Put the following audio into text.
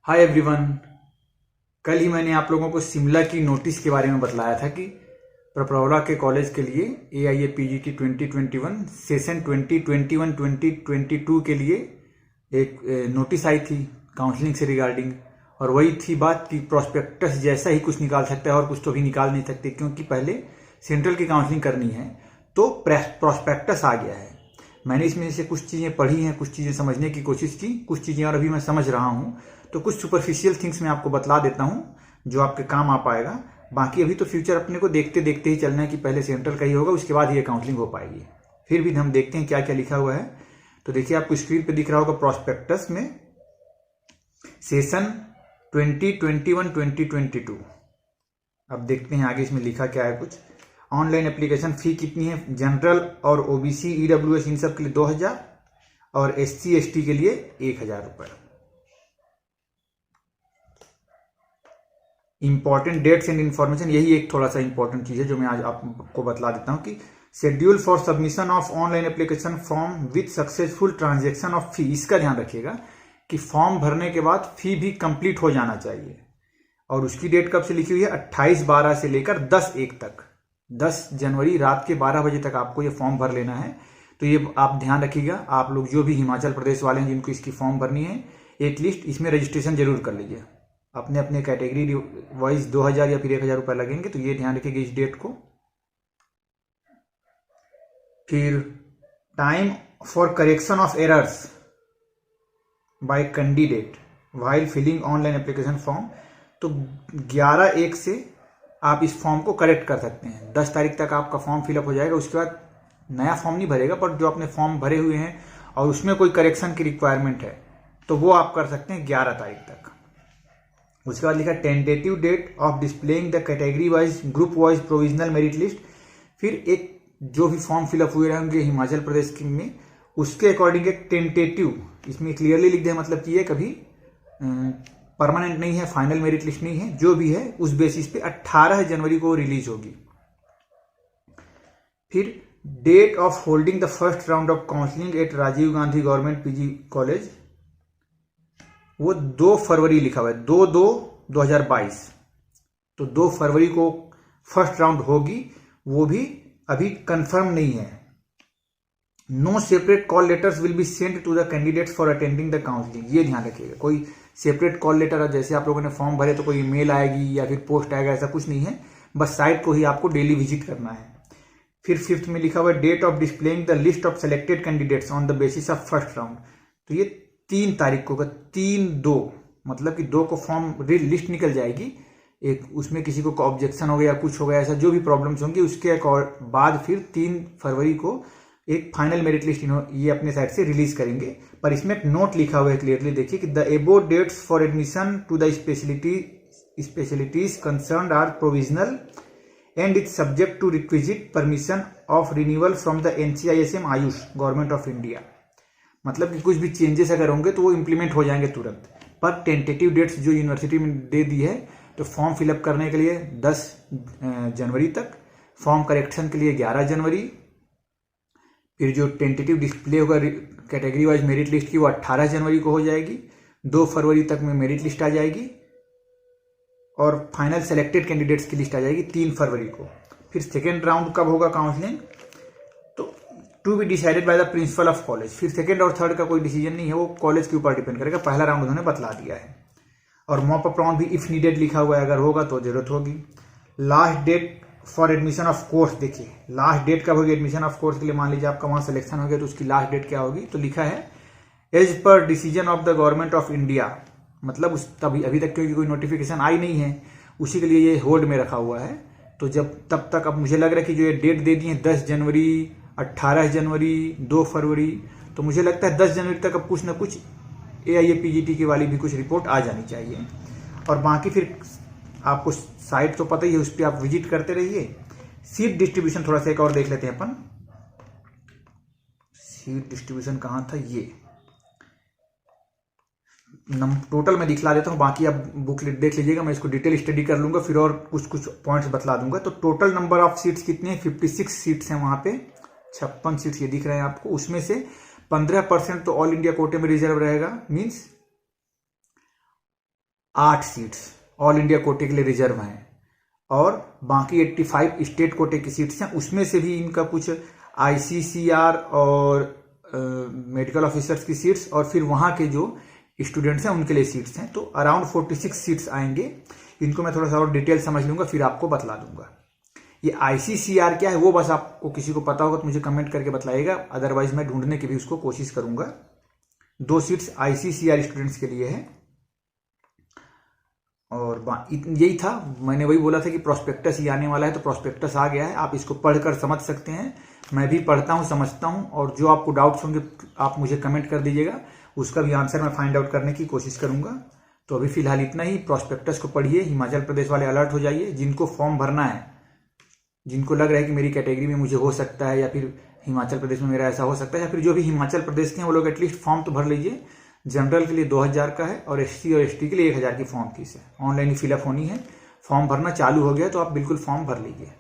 Hi everyone. कल ही मैंने आप लोगों को शिमला की नोटिस के बारे में बतलाया था कि प्रपरौला के कॉलेज के लिए AIA-PGT 2021 सेशन 2021-2022 के लिए एक नोटिस आई थी काउंसलिंग से रिगार्डिंग। और वही थी बात कि प्रोस्पेक्टस जैसा ही कुछ निकाल सकता है और कुछ तो भी निकाल नहीं सकते, क्योंकि पहले सेंट्रल की काउंसलिंग करनी है तो प्रोस्पेक्टस आ गया है। मैंने इसमें से कुछ चीज़ें पढ़ी हैं, कुछ चीज़ें समझने की कोशिश की, कुछ चीज़ें और अभी मैं समझ रहा हूँ। तो कुछ सुपरफिशियल थिंग्स मैं आपको बतला देता हूँ जो आपके काम आ पाएगा। बाकी अभी तो फ्यूचर अपने को देखते देखते ही चलना है कि पहले सेंट्रल का ही होगा, उसके बाद ये काउंसलिंग हो पाएगी। फिर भी हम देखते हैं क्या क्या लिखा हुआ है। तो देखिए, आपको स्क्रीन पे दिख रहा होगा प्रोस्पेक्टस में सेशन 2021-2022। अब देखते हैं आगे इसमें लिखा क्या है। कुछ ऑनलाइन एप्लीकेशन फी कितनी है, जनरल और OBC EWS इन सब के लिए 2000 और SC ST के लिए 1000 रुपये। इंपॉर्टेंट डेट्स एंड इन्फॉर्मेशन, यही एक थोड़ा सा इंपॉर्टेंट चीज है जो मैं आज आपको बतला देता हूं कि schedule for submission of online application form with successful transaction of fee. इसका ध्यान रखिएगा कि फॉर्म भरने के बाद फी भी कंप्लीट हो जाना चाहिए। और उसकी डेट कब से लिखी हुई है, 28/12 से लेकर 10/1 तक, 10 जनवरी रात के 12 बजे तक आपको ये फॉर्म भर लेना है। तो ये आप ध्यान रखिएगा, आप लोग जो भी हिमाचल प्रदेश वाले हैं जिनको इसकी फॉर्म भरनी है, एक लिस्ट इसमें रजिस्ट्रेशन जरूर कर लीजिए। अपने अपने कैटेगरी वाइज 2000 या फिर 1000 रुपये लगेंगे, तो ये ध्यान रखिएगा इस डेट को। फिर time for correction of errors by candidate while filling online application form, तो 11/1 से आप इस फॉर्म को करेक्ट कर सकते हैं। 10 तारीख तक आपका फॉर्म फिलअप हो जाएगा। उसके बाद नया फॉर्म नहीं भरेगा, पर जो अपने फॉर्म भरे हुए हैं और उसमें कोई करेक्शन की रिक्वायरमेंट है तो वो आप कर सकते हैं 11 तारीख तक। उसके बाद लिखा tentative date of displaying the category wise group wise provisional merit list. फिर एक जो भी फॉर्म फिलअप हुए रहेंगे हिमाचल प्रदेश में, उसके अकॉर्डिंग एक टेंटेटिव, इसमें क्लियरली लिख दिया, मतलब कि ये कभी परमानेंट नहीं है, फाइनल मेरिट लिस्ट नहीं है, जो भी है उस बेसिस पे 18 जनवरी को रिलीज होगी। फिर date of holding the first round of counselling at Rajiv Gandhi government PG college, वो 2 फरवरी लिखा हुआ है, 2/2/2022। तो 2 फरवरी को फर्स्ट राउंड होगी, वो भी अभी कंफर्म नहीं है। No separate call letters will be sent to the candidates for attending the counselling. ये ध्यान रखिएगा, कोई सेपरेट कॉल लेटर जैसे आप लोगों ने फॉर्म भरे तो कोई मेल आएगी या फिर पोस्ट आएगा, ऐसा कुछ नहीं है। बस साइट को ही आपको डेली विजिट करना है। फिर 5th में लिखा हुआ है date of displaying the list of selected candidates on the basis of first round. तो ये 3 तारीख को होगा, 3/2, मतलब कि 2 को फॉर्म लिस्ट निकल जाएगी। एक उसमें किसी को ऑब्जेक्शन हो गया, कुछ हो गया, ऐसा जो भी प्रॉब्लम्स होंगी, उसके बाद फिर 3 फरवरी को एक फाइनल मेरिट लिस्ट ये अपने साइड से रिलीज करेंगे। पर इसमें एक नोट लिखा हुआ है, क्लियरली देखिए कि the above dates for admission to the specialities concerned are provisional and it's subject to requisite permission of renewal from the NCISM Ayush government of India. मतलब कि कुछ भी चेंजेस अगर होंगे तो वो इंप्लीमेंट हो जाएंगे तुरंत। पर टेंटेटिव डेट्स जो यूनिवर्सिटी में दे दी है, तो फॉर्म फिलअप करने के लिए 10 जनवरी तक, फॉर्म करेक्शन के लिए 11 जनवरी, फिर जो टेंटेटिव डिस्प्ले होगा कैटेगरी वाइज मेरिट लिस्ट की, वो 18 जनवरी को हो जाएगी। 2 फरवरी तक में मेरिट लिस्ट आ जाएगी और फाइनल सेलेक्टेड कैंडिडेट्स की लिस्ट आ जाएगी 3 फरवरी को। फिर सेकेंड राउंड कब होगा काउंसलिंग, तो to be decided by the principal of college. फिर सेकेंड और थर्ड का कोई डिसीजन नहीं है, वो कॉलेज के ऊपर डिपेंड करेगा। पहला राउंड उन्होंने बतला दिया है। और मॉप अप राउंड भी इफ नीडेड लिखा हुआ है, अगर होगा तो जरूरत होगी। Last date for admission of course, देखिए लास्ट डेट कब होगी एडमिशन ऑफ कोर्स के लिए। मान लीजिए आपका वहां सिलेक्शन हो गया तो उसकी लास्ट डेट क्या होगी, तो लिखा है एज पर decision of the government of India. मतलब तभी अभी तक क्योंकि कोई नोटिफिकेशन आई नहीं है, उसी के लिए ये होल्ड में रखा हुआ है। तो जब तब तक, अब मुझे लग रहा है कि जो ये डेट दे दी है 10 जनवरी, 18 जनवरी, 2 फरवरी, तो मुझे लगता है 10 जनवरी तक अब कुछ ना कुछ AIA-PGT की वाली भी कुछ रिपोर्ट आ जानी चाहिए। और बाकी फिर आपको साइट तो पता ही है, उस पर आप विजिट करते रहिए। सीट डिस्ट्रीब्यूशन थोड़ा सा एक और देख लेते हैं अपन। सीट डिस्ट्रीब्यूशन कहाँ था, ये टोटल मैं दिखला देता हूँ, बाकी आप बुकलेट देख लीजिएगा। मैं इसको डिटेल स्टडी कर लूंगा, फिर और कुछ पॉइंट्स बतला दूंगा। तो टोटल नंबर ऑफ सीट्स कितनी है, 56 सीट्स हैं वहां पे। 56 सीट्स ये दिख रहे हैं आपको। उसमें से 15% तो ऑल इंडिया कोटे में रिजर्व रहेगा, मीन्स 8 सीट्स ऑल इंडिया कोटे के लिए रिजर्व हैं और बाकी 85 स्टेट कोटे की सीट्स हैं। उसमें से भी इनका कुछ ICCR और मेडिकल ऑफिसर्स की सीट्स और फिर वहाँ के जो स्टूडेंट्स हैं उनके लिए सीट्स हैं। तो अराउंड 46 सीट्स आएंगे। इनको मैं थोड़ा सा और डिटेल समझ लूँगा फिर आपको बतला दूंगा। ये ICCR क्या है वो बस आपको किसी को पता होगा तो मुझे कमेंट करके बताइएगा, अदरवाइज मैं ढूंढने की भी उसको कोशिश करूंगा। 2 सीट्स ICCR स्टूडेंट्स के लिए है। और यही था, मैंने वही बोला था कि प्रोस्पेक्टस ही आने वाला है, तो प्रोस्पेक्टस आ गया है। आप इसको पढ़कर समझ सकते हैं। मैं भी पढ़ता हूँ, समझता हूँ, और जो आपको डाउट्स होंगे आप मुझे कमेंट कर दीजिएगा, उसका भी आंसर मैं फाइंड आउट करने की कोशिश करूंगा। तो अभी फिलहाल इतना ही। प्रोस्पेक्टस को पढ़िए, हिमाचल प्रदेश वाले अलर्ट हो जाइए। जिनको फॉर्म भरना है, जिनको लग रहा है कि मेरी कैटेगरी में मुझे हो सकता है या फिर हिमाचल प्रदेश में मेरा ऐसा हो सकता है, या फिर जो भी हिमाचल प्रदेश के हैं वो लोग एटलीस्ट फॉर्म तो भर लीजिए। जनरल के लिए 2000 का है और SC और ST के लिए 1000 की फॉर्म फीस है। ऑनलाइन ही फिलअप होनी है। फॉर्म भरना चालू हो गया तो आप बिल्कुल फॉर्म भर लीजिए।